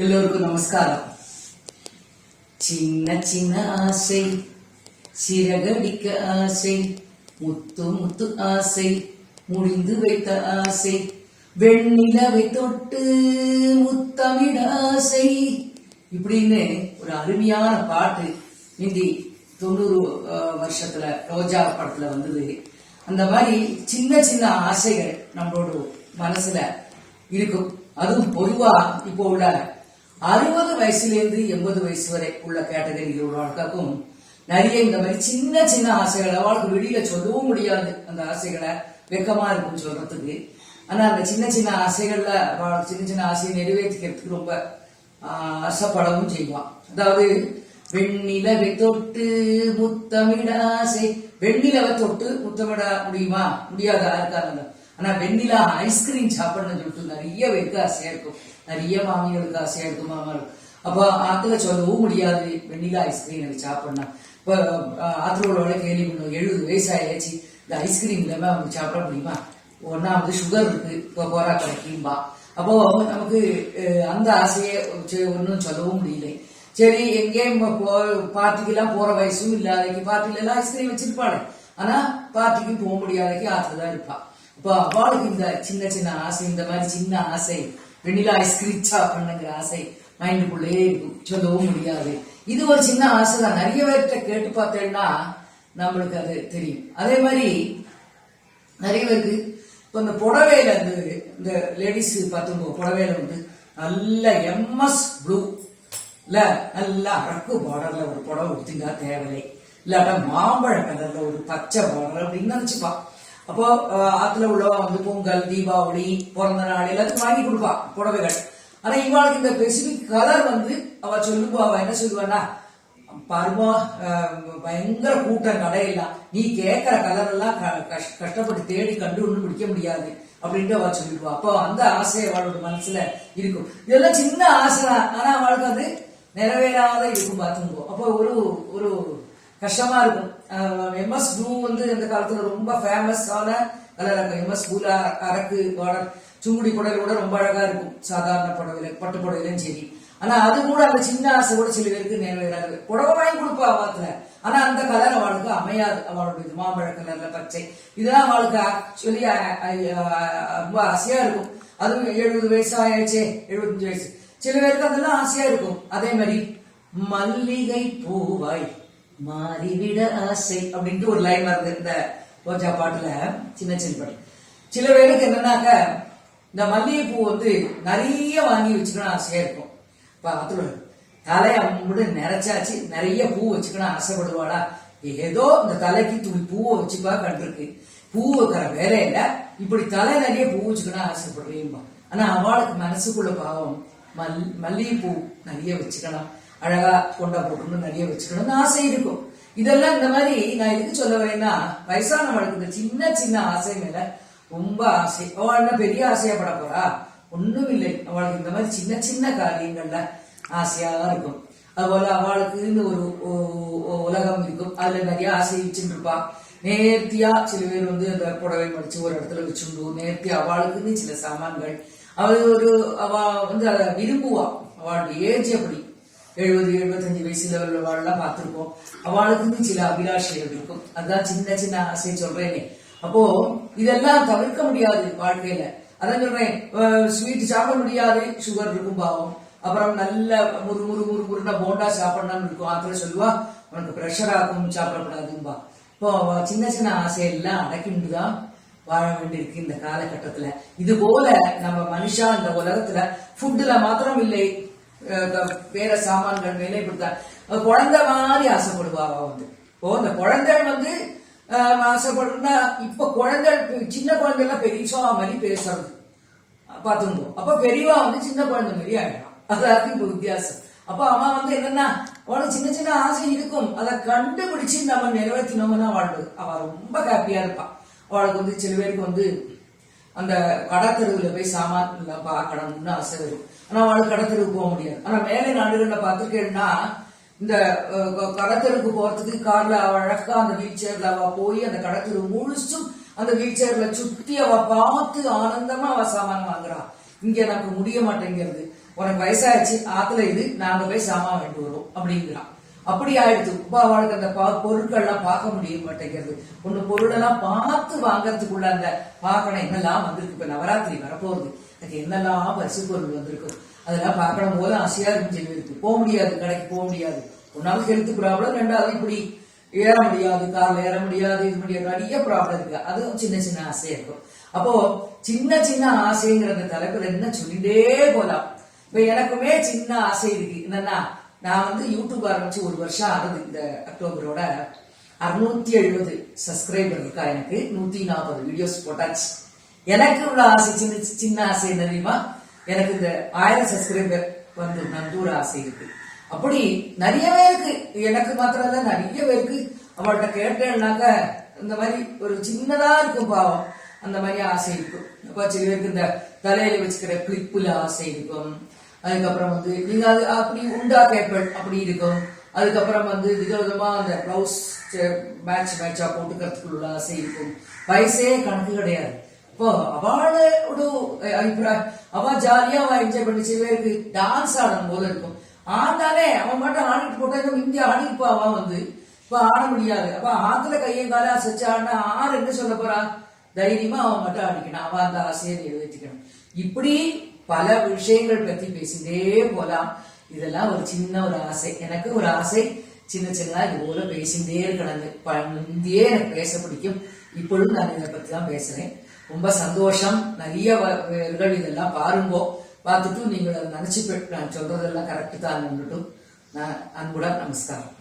எல்லோருக்கும் நமஸ்காரம். சின்ன சின்ன ஆசை, சிறகடிக்க ஆசை, முத்து முத்து ஆசை, முடிந்து வைத்த ஆசை, வெண்ணிலவை தொட்டு முத்தமிட ஆசை இப்படின்னு ஒரு அருமையான பாட்டு இந்தி 90 வருஷத்துல ரோஜா படத்துல வந்தது. அந்த மாதிரி சின்ன சின்ன ஆசைகள் நம்மளோட மனசுல இருக்கும். அதுவும் பொதுவா இப்போ உள்ள 60 வயசுல இருந்து 80 வயசு வரை உள்ள கேட்டகரியில் உள்ளவர்களுக்கும் நிறைய இந்த மாதிரி சின்ன சின்ன ஆசைகள் அவளுக்கு வெளியில சொல்லவும் முடியாது. அந்த ஆசைகளை வெக்கமா இருக்கும் சொல்றதுக்கு. ஆனா அந்த சின்ன சின்ன ஆசைகள்ல சின்ன சின்ன ஆசையை நிறைவேற்றிக்கிறதுக்கு ரொம்ப ஆசைப்படவும் செய்வான். அதாவது வெண்ணிலவை தொட்டு முத்தமிட ஆசை. வெண்ணிலவை தொட்டு முத்தமிட முடியுமா? முடியாது, யாருக்காக. ஆனா வெண்ணிலா ஐஸ்கிரீம் சாப்பிடணும்னு சொல்லிட்டு நிறைய பேருக்கு ஆசையா இருக்கும். நிறைய மாமிகளுக்கு ஆசையா இருக்கும், மாமாளுக்கு. அப்ப ஆத்துல சொல்லவும் முடியாது வெண்ணிலா ஐஸ்கிரீம் எனக்கு சாப்பிடணும். இப்ப ஆத்துல உள்ளவளை கேள்வி பண்ணுவோம், 70 வயசு ஆயாச்சு, இந்த ஐஸ்கிரீம் இல்லாம அவங்க சாப்பிட முடியுமா? ஒன்னா வந்து சுகர் இருக்கு, இப்ப போரா கிடைக்கும்பா. அப்போ நமக்கு அந்த ஆசையை ஒன்னும் சொல்லவும் முடியல. சரி, எங்கேயும் பார்ட்டிக்கெல்லாம் போற வயசும் இல்லாதக்கு பார்ட்டில எல்லாம் ஐஸ்கிரீம் வச்சிருப்பாள். ஆனா பார்ட்டிக்கு போக முடியாதக்கு ஆத்துலதான் இருப்பா. இப்போ அவளுக்கு இந்த சின்ன சின்ன ஆசை, இந்த மாதிரி சின்ன ஆசை, வெண்ணிலா ஐஸ்கிரீம் சாப்பிடணுங்கிற ஆசை மைண்டுக்குள்ளே இருக்கும், சொல்லவும் முடியாது. இது ஒரு சின்ன ஆசை தான். நிறைய பேர்கிட்ட கேட்டு பார்த்தேன்னா நம்மளுக்கு அது தெரியும். அதே மாதிரி நிறைய பேருக்கு இப்ப இந்த புடவையில இந்த லேடிஸ் பார்த்துங்க, புடவையில வந்து நல்ல MS ப்ளூ இல்ல நல்லா அரக்கு பார்டர்ல ஒரு புடவை கொடுத்தீங்க தேவையில்லை, இல்லாட்டா மாம்பழ கலர்ல ஒரு பச்சை பார்டர் அப்படின்னு நினைச்சுப்பா. அப்போ ஆத்துல உள்ளவா வந்து பொங்கல், தீபாவளி, பிறந்த நாள் எல்லாத்துக்கும் வாங்கி கொடுப்பா புடவைகள். ஆனா இவாளுக்கு இந்த ஸ்பெசிபிக் கலர் வந்து அவ சொல்லுவா. அவ என்ன சொல்லுவான்னா, பருவா பயங்கர கூட்டம் கடையெல்லாம், நீ கேட்கிற கலர் எல்லாம் கஷ்டப்பட்டு தேடி கண்டு ஒண்ணு பிடிக்க முடியாது அப்படின்ட்டு அவ சொல்லிடுவா. அப்போ அந்த ஆசை அவளோட மனசுல இருக்கும். இதெல்லாம் சின்ன ஆசை தான், ஆனா அவளுக்கு அது நிறைவேறாத இருக்கும் பார்த்துங்கோ. அப்போ ஒரு கஷ்டமா இருக்கும். MS ப்ளூ வந்து இந்த காலத்துல ரொம்ப ஃபேமஸான கலர். MS ப்ளூ அரக்கு பார்டர் சுங்குடி புடவை கூட ரொம்ப அழகா இருக்கும், சாதாரண புடவையில, பட்டு புடவையிலும் சரி. ஆனா அது கூட அந்த சின்ன ஆசை கூட சில பேருக்கு நிறைவேறாது. புடவை வாங்கி கொடுப்பா வாத்துல, ஆனா அந்த கலர் அவளுக்கு அமையாது. அவளுடைய மாம்பழ கலர்ல பச்சை இதெல்லாம் அவளுக்கு ஆக்சுவலி ரொம்ப ஆசையா இருக்கும். அதுவும் 70 வயசு ஆயாச்சே, 75 வயசு, சில பேருக்கு அதெல்லாம் ஆசையா இருக்கும். அதே மாதிரி மல்லிகை பூவாய் மாறிவிட ஆசை அப்படின்ட்டு ஒரு லைன் வருது இந்த ரோஜா பாட்டுல, சின்ன சின்ன பாட்டு. சில பேருக்கு என்னன்னாக்க இந்த மல்லிகை பூ வந்து நிறைய வாங்கி வச்சுக்கணும் ஆசையா இருக்கும். அதுல தலைய அம்புடு நிறைச்சாச்சு, நிறைய பூ வச்சுக்கணும் ஆசைப்படுவாளா? ஏதோ இந்த தலைக்கு துணி பூவை வச்சுப்பா கண்டிருக்கு. பூ வைக்கிற வேலையில இப்படி தலை நிறைய பூ வச்சுக்கணும் ஆசைப்படுறீங்க. ஆனா அவளுக்கு மனசுக்குள்ள பாவம் மல்லிகை பூ நிறைய வச்சுக்கணும், அழகா கொண்டா போட்டு நிறைய வச்சுக்கணும்னு ஆசை இருக்கும். இதெல்லாம் இந்த மாதிரி நான் எதுக்கு சொல்ல வரேன்னா, வயசானவளுக்கு இந்த சின்ன சின்ன ஆசை மேல ரொம்ப ஆசை. அவள் என்ன பெரிய ஆசையா பட போறா? ஒண்ணும் இல்லை. அவளுக்கு இந்த மாதிரி சின்ன சின்ன காரியங்கள்ல ஆசையா இருக்கும். அதுபோல அவளுக்கு ஒரு உலகம் இருக்கும், அதுல நிறைய ஆசை வச்சுட்டு இருப்பா. நேர்த்தியா சில பேர் வந்து அந்த புடவை மடிச்சு ஒரு இடத்துல வச்சுண்டு நேர்த்தியா அவளுக்குன்னு சில சாமான்கள் அவ வந்து அதை விரும்புவா. அவளுடைய ஏஜ் அப்படி 70-75 வயசுல உள்ளவாள்லாம் பார்த்திருப்போம். அவளுக்குன்னு சில அபிலாஷைகள் இருக்கும். அதுதான் சின்ன சின்ன ஆசை சொல்றேனே. அப்போ இதெல்லாம் தவிர்க்க முடியாது வாழ்க்கையில. அதான் சொல்றேன், ஸ்வீட் சாப்பிட முடியாது, சுகர் இருக்கும் பாவம். அப்புறம் நல்ல முருன்னா போண்டா சாப்பிடணும்னு இருக்கும். ஆத்துல சொல்லுவா உனக்கு பிரஷர் ஆகும், சாப்பிடக்கூடாதும்பா. இப்போ சின்ன சின்ன ஆசையெல்லாம் அடக்கிண்டுதான் வாழ வேண்டியிருக்கு இந்த காலகட்டத்துல. இது போல நம்ம மனுஷா இந்த உலகத்துல ஃபுட்டுல மாத்திரம் இல்லை, வேற சாமான்கள் மேலே இப்படித்தான். குழந்தை மாதிரி ஆசைப்படுவா வந்து. இப்போ இந்த குழந்தைகள் வந்து ஆசைப்படுறா. இப்ப குழந்தை, சின்ன குழந்தை எல்லாம் பெரியசா மாதிரி பேசுறது பாத்துங்க. அப்ப பெரியவா வந்து சின்ன குழந்தை மாதிரி ஆயிடும். அதாவது இப்ப வித்தியாசம். அப்ப அவன் வந்து என்னன்னா, அவனுக்கு சின்ன சின்ன ஆசை இருக்கும், அதை கண்டுபிடிச்சு நம்ம நிறைவேற்றினோம்னா அவ ரொம்ப ஹாப்பியா இருப்பான். அவளுக்கு வந்து சில பேருக்கு வந்து அந்த கடத்தெருவுல போய் சாமான் பார்க்கணும்னு ஆசை வரும். ஆனா அவளுக்கு கடத்தெருவுக்கு போக முடியாது. ஆனா மேலை நாடுகள்ல பார்த்துருக்கேன்னா, இந்த கடத்தெருவுக்கு போறதுக்கு கார்ல அவ அழகா அந்த வீல் சேர்ல அவ போய் அந்த கடத்தெரு முழுசும் அந்த வீல் சேர்ல சுத்தி அவ பார்த்து ஆனந்தமா அவ சாமான் வாங்குறான். இங்க நமக்கு முடிய மாட்டேங்கிறது. உனக்கு வயசாயிடுச்சு ஆத்துல இது நாங்க போய் சாமான் வாங்கிட்டு வருவோம் அப்படிங்கிறான். அப்படி ஆயிடுச்சு. அவளுக்கு அந்த பொருட்கள்லாம் பார்க்க முடிய மாட்டேங்கிறது. ஒண்ணு பொருளெல்லாம் பார்த்து வாங்கறதுக்குள்ள அந்த பார்க்கணும் என்னெல்லாம் வந்திருக்கு. இப்ப நவராத்திரி வரப்போகுது, அதுக்கு என்னெல்லாம் பரிசு பொருள் வந்திருக்கும் அதெல்லாம் பார்க்கணும் போது ஆசையா இருக்கு. போக முடியாது, கடைக்கு போக முடியாது. ஒன்னாவது ஹெல்த் ப்ராப்ளம், ரெண்டாவது இப்படி ஏற முடியாது, கார்ல ஏற முடியாது, இது முடியாது, நிறைய ப்ராப்ளம் இருக்கு. அதுவும் சின்ன சின்ன ஆசையா இருக்கும். அப்போ சின்ன சின்ன ஆசைங்கிற அந்த தலைப்புல என்ன சொல்லிட்டே போலாம். இப்ப எனக்குமே சின்ன ஆசை இருக்கு. என்னன்னா, நான் யூடியூப் ஆரம்பிச்சு 1 வருஷம் ஆகுது. இந்த அக்டோபரோட 670 சப்ஸ்கிரைபர் இருக்கா. எனக்கு 140 வீடியோஸ் போட்டாச்சு. எனக்கு உள்ள ஆசை சின்ன சின்ன ஆசை என்ன தெரியுமா? எனக்கு இந்த 1000 சப்ஸ்கிரைபர் தூர ஆசை இருக்கு. அப்படி நிறைய பேருக்கு, எனக்கு மாத்திரம் இல்ல, நிறைய பேருக்கு அவள்கிட்ட கேட்டேன்னாக்க இந்த மாதிரி ஒரு சின்னதா இருக்கும் பாவம், அந்த மாதிரி ஆசை இருக்கும். அப்ப சில பேருக்கு இந்த தலையில வச்சுக்கிற கிளிப்புல ஆசை இருக்கும். அதுக்கப்புறம் நீங்க அது அப்படி உண்டா கேட்பள் அப்படி இருக்கும். அதுக்கப்புறம் விதவிதமா அந்த பிளவுஸ் மேட்சா போட்டுக்கிறதுக்குள்ள ஆசை இருக்கும். வயசே கணக்கு கிடையாது. இப்போ அவளோட அபிப்பிராயம், அவ ஜாலியா அவ என்ஜாய் பண்ணி சில பேருக்கு டான்ஸ் ஆடணும் போல இருக்கும். ஆனாலே அவன் மட்டும் ஆடிட்டு போட்டா இந்தியா ஆடிப்பா. அவன் இப்ப ஆட முடியாது. அப்ப ஆத்துல கையும் கால அசைச்சு ஆடினா ஆறு என்ன சொல்ல போறா? தைரியமா அவன் மட்டும் ஆடிக்கணும். அவன் அந்த ஆசையை நிறைவேற்றிக்கணும். இப்படி பல விஷயங்கள் பத்தி பேசிட்டே போலாம். இதெல்லாம் ஒரு சின்ன ஒரு ஆசை. எனக்கு ஒரு ஆசை சின்ன சின்னதா இது போல பேசிட்டே இருக்கணும். முந்தையே எனக்கு பேச பிடிக்கும். இப்பொழுது நான் இதை பத்தி தான் பேசுறேன். ரொம்ப சந்தோஷம். நிறைய இதெல்லாம் பாருங்கோ. பார்த்துட்டு நீங்கள் அதை நினைச்சு நான் சொல்றதெல்லாம் கரெக்டு தான். நான் அன்புடன் நமஸ்காரம்.